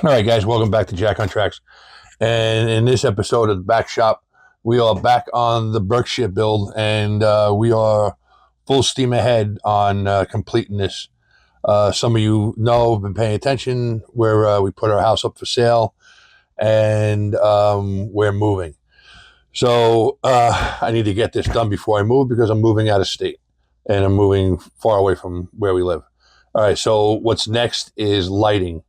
All right, guys, welcome back to Jack on Tracks. And in this episode of the Back Shop, we are back on the Berkshire build, and we are full steam ahead on completing this. Some of you know, have been paying attention, where we put our house up for sale, and we're moving. So I need to get this done before I move because I'm moving out of state, and I'm moving far away from where we live. All right, so what's next is lighting.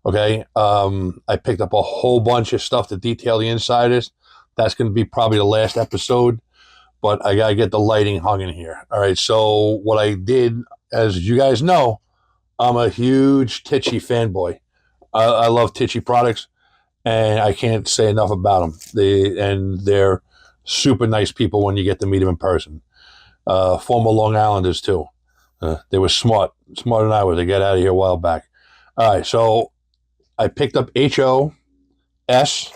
Okay. I picked up a whole bunch of stuff to detail the inside of this. That's going to be probably the last episode, but I got to get the lighting hung in here. All right. So what I did, as you guys know, I'm a huge Tichy fanboy. I love Tichy products, and I can't say enough about them. They're super nice people when you get to meet them in person. Former Long Islanders too. They were smarter than I was to get out of here a while back. All right. So I picked up HO, S,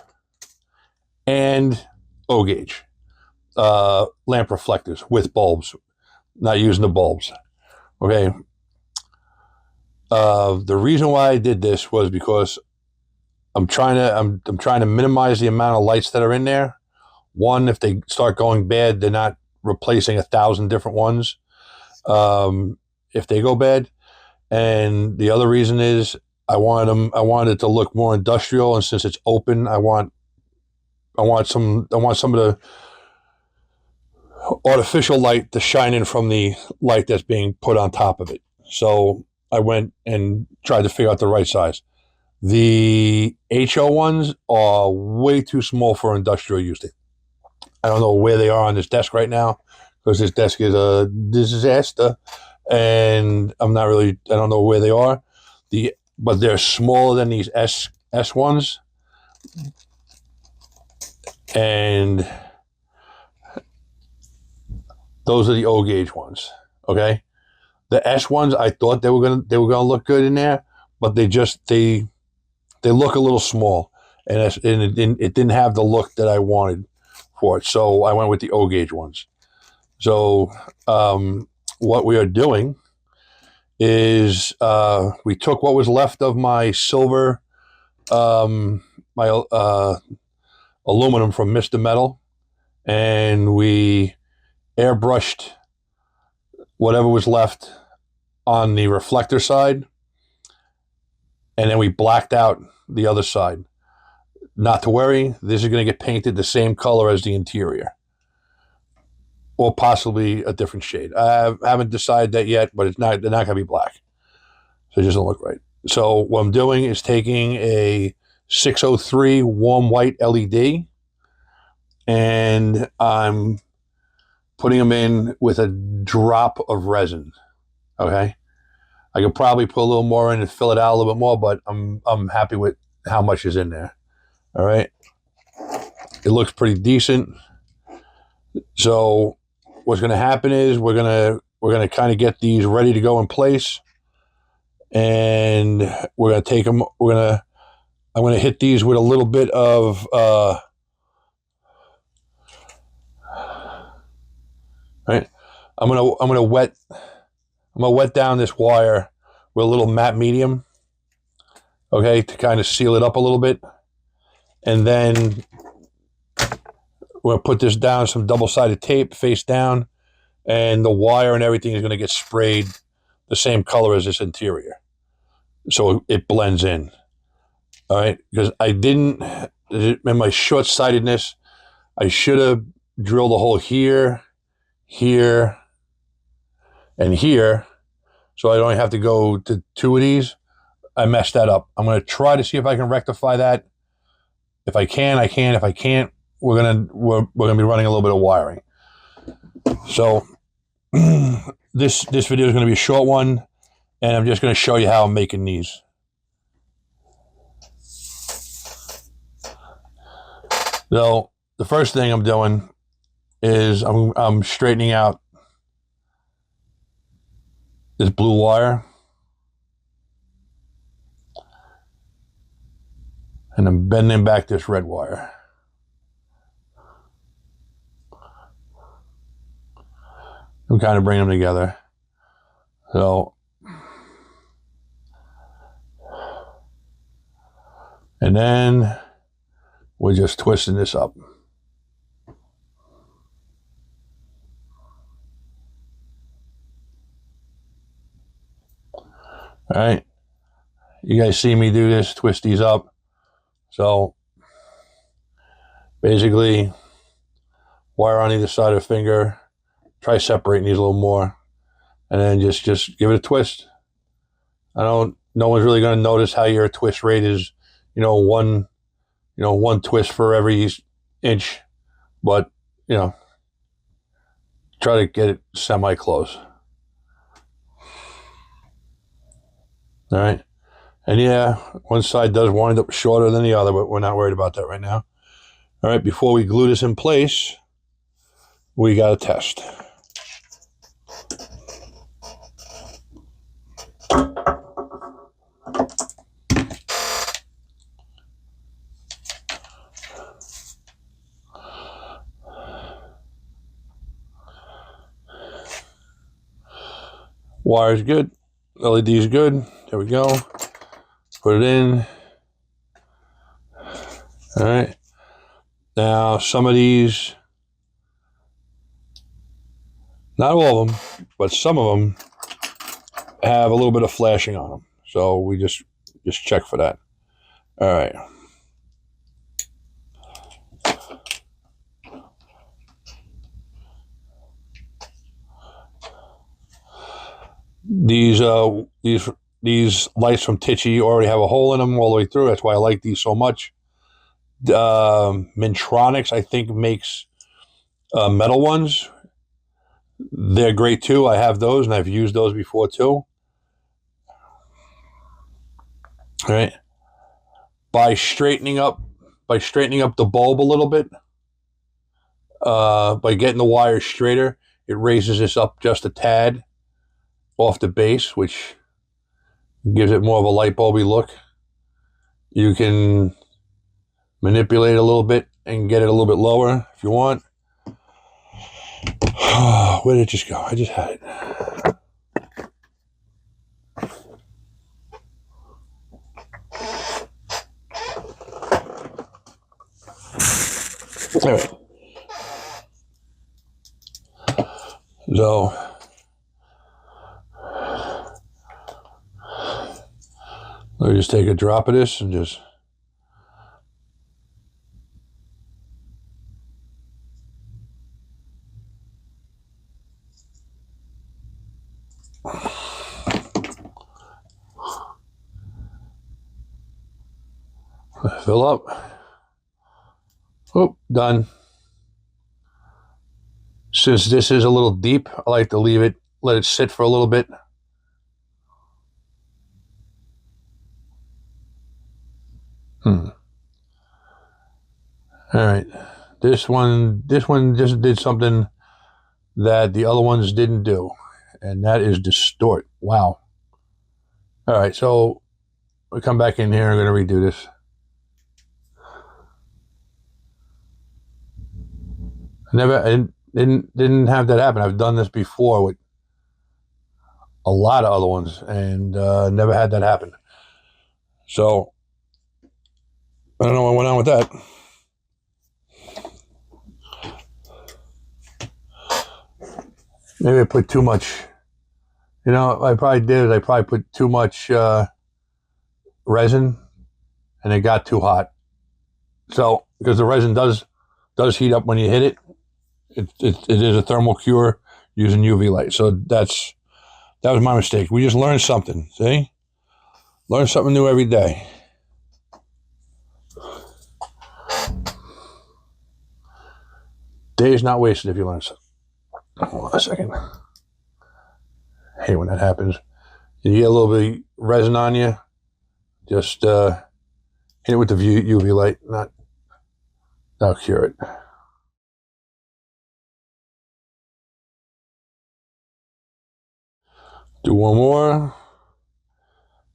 and O gauge lamp reflectors with bulbs, not using the bulbs. Okay. The reason why I did this was because I'm trying to minimize the amount of lights that are in there. One, if they start going bad, they're not replacing 1,000 different ones. If they go bad, and the other reason is I wanted it to look more industrial, and since it's open, I want some of the artificial light to shine in from the light that's being put on top of it. So I went and tried to figure out the right size. The HO ones are way too small for industrial use. I don't know where they are on this desk right now because this desk is a disaster, and I don't know where they are. But they're smaller than these S ones, and those are the O gauge ones. Okay, the S ones I thought they were gonna look good in there, but they look a little small, and it didn't have the look that I wanted for it. So I went with the O gauge ones. So what we are doing is we took what was left of my silver, my aluminum from Mr. Metal, and we airbrushed whatever was left on the reflector side, and then we blacked out the other side. Not to worry, this is going to get painted the same color as the interior, or possibly a different shade. I haven't decided that yet, but they're not going to be black. So it doesn't look right. So what I'm doing is taking a 603 warm white LED, and I'm putting them in with a drop of resin. Okay. I could probably put a little more in and fill it out a little bit more, but I'm happy with how much is in there. All right. It looks pretty decent. So what's going to happen is we're going to kind of get these ready to go in place, and we're going to take them. I'm going to hit these with a little bit of right. I'm going to wet down this wire with a little matte medium, okay, to kind of seal it up a little bit, and then we're going to put this down some double-sided tape face down, and the wire and everything is going to get sprayed the same color as this interior, so it blends in. All right, because in my short-sightedness, I should have drilled a hole here, here, and here, so I don't have to go to two of these. I messed that up. I'm going to try to see if I can rectify that. If I can, I can. If I can't, we're gonna be running a little bit of wiring. So this video is going to be a short one, and I'm just going to show you how I'm making these. So the first thing I'm doing is I'm straightening out this blue wire, and I'm bending back this red wire. I'm kind of bringing them together. So And then we're just twisting this up. All right. You guys see me do this, twist these up. So basically, wire on either side of the finger, try separating these a little more, and then just give it a twist. No one's really going to notice how your twist rate is, one twist for every inch, but, try to get it semi-close. All right. And yeah, one side does wind up shorter than the other, but we're not worried about that right now. All right, before we glue this in place, we got to test. Wire's good. LED's good. There we go. Put it in. All right. Now, some of these, not all of them, but some of them have a little bit of flashing on them. So we just check for that. All right. These lights from Tichy already have a hole in them all the way through. That's why I like these so much. Mintronics, I think, makes metal ones. They're great too. I have those, and I've used those before too. All right. By straightening up the bulb a little bit, by getting the wires straighter, it raises this up just a tad off the base, which gives it more of a light bulby look. You can manipulate it a little bit and get it a little bit lower if you want. Where did it just go? I just had it. All right. So let me just take a drop of this and just fill up. Oh, done. Since this is a little deep, I like to let it sit for a little bit. All right. This one just did something that the other ones didn't do, and that is distort. Wow. All right, so we come back in here. I'm going to redo this. I didn't have that happen. I've done this before with a lot of other ones, and never had that happen. So I don't know what went on with that. Maybe I put too much. What I probably did is I probably put too much resin, and it got too hot. So because the resin does heat up when you hit it, it is a thermal cure using UV light. So that was my mistake. We just learned something. See, learn something new every day. Day's not wasted if you learn something. Hold on a second. I hate when that happens. You get a little bit of resin on you, just hit it with the UV light. That'll cure it. Do one more.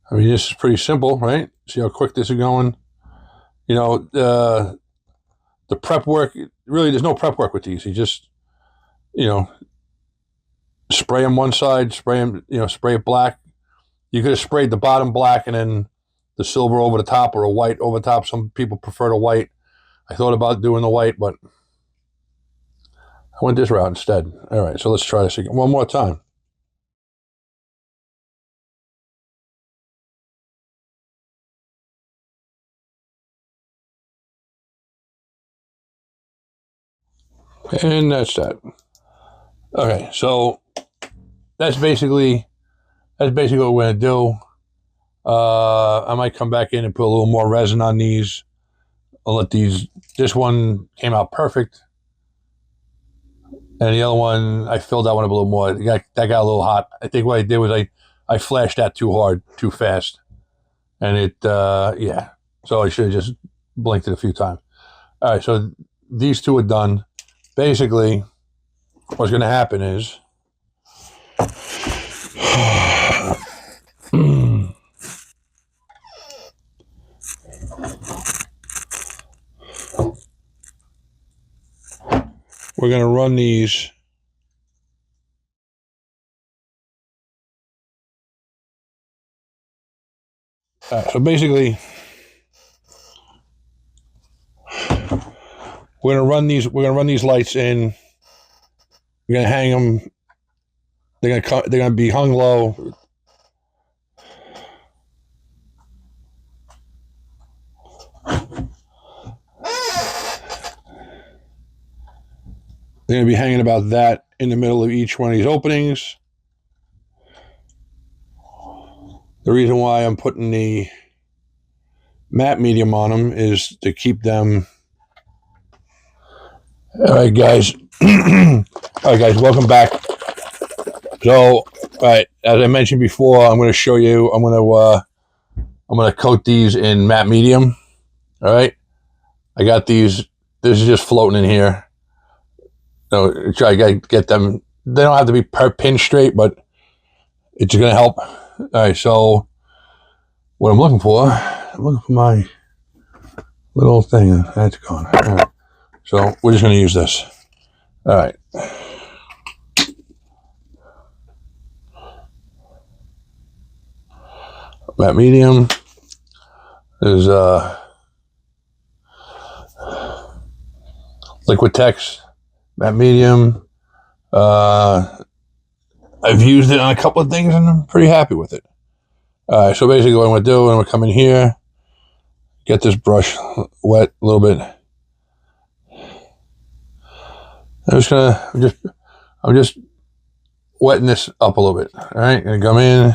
I mean, this is pretty simple, right? See how quick this is going? The prep work, really, there's no prep work with these. You just, spray them one side, spray it black. You could have sprayed the bottom black and then the silver over the top or a white over the top. Some people prefer the white. I thought about doing the white, but I went this route instead. All right, so let's try this again one more time. And that's that. Okay, so that's basically what we're gonna do. I might come back in and put a little more resin on these. I'll let these. This one came out perfect, and the other one I filled that one up a little more. That got a little hot. I think what I did was I flashed that too hard, too fast, and it yeah. So I should have just blinked it a few times. All right, so these two are done. Basically, what's going to happen is we're going to run these. So basically, we're going to run these. We're going to run these lights in. We're going to hang them. They're going to be hung low. They're going to be hanging about that in the middle of each one of these openings. The reason why I'm putting the matte medium on them is to keep them. All right, guys. Welcome back. So, all right, as I mentioned before, I'm going to show you. I'm going to coat these in matte medium. All right, I got these. This is just floating in here. So try to get them. They don't have to be pin straight, but it's going to help. All right, so what I'm looking for my little thing. That's gone. All right. So we're just going to use this. All right. Matte medium is liquid text. Matte medium. I've used it on a couple of things and I'm pretty happy with it. So basically what I'm going to do, I'm going to come in here, get this brush wet a little bit. I'm just wetting this up a little bit. All right, gonna come in.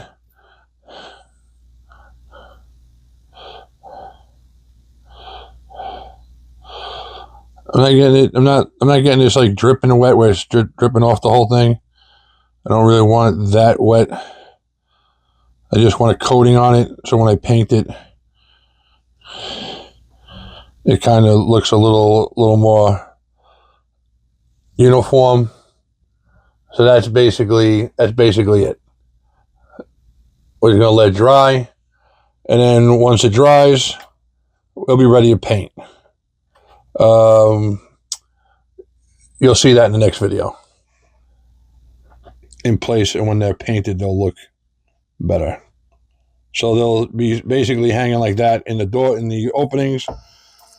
I'm not getting it. I'm not getting this like dripping wet where it's dripping off the whole thing. I don't really want it that wet. I just want a coating on it, so when I paint it, it kind of looks a little more uniform. So that's basically it. We're gonna let it dry, and then once it dries, we'll be ready to paint. You'll see that in the next video. In place, and when they're painted, they'll look better. So they'll be basically hanging like that in the door, in the openings,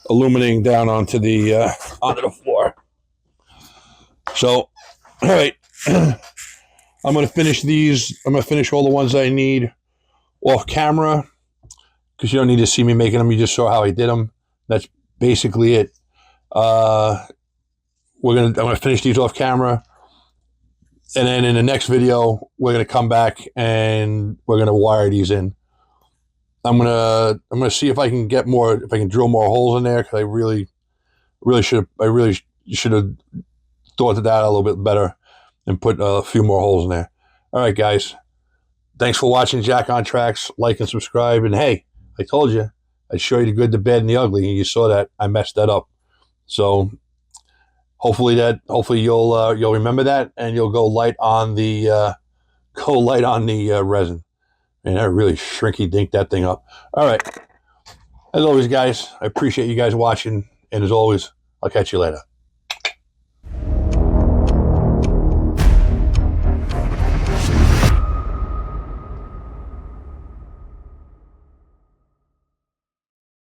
illuminating down onto the floor. So, all right, I'm going to finish these. I'm going to finish all the ones I need off camera because you don't need to see me making them. You just saw how I did them. That's basically it. I'm going to finish these off camera. And then in the next video, we're going to come back and we're going to wire these in. I'm gonna see if I can get more, if I can drill more holes in there, because I really should have thought of that a little bit better and put a few more holes in there. All right, guys. Thanks for watching Jack on Tracks. Like and subscribe. And hey, I told you I'd show you the good, the bad, and the ugly. And you saw that I messed that up. So hopefully you'll remember that and you'll go light on the resin. And I really shrinky dink that thing up. All right. As always, guys, I appreciate you guys watching. And as always, I'll catch you later.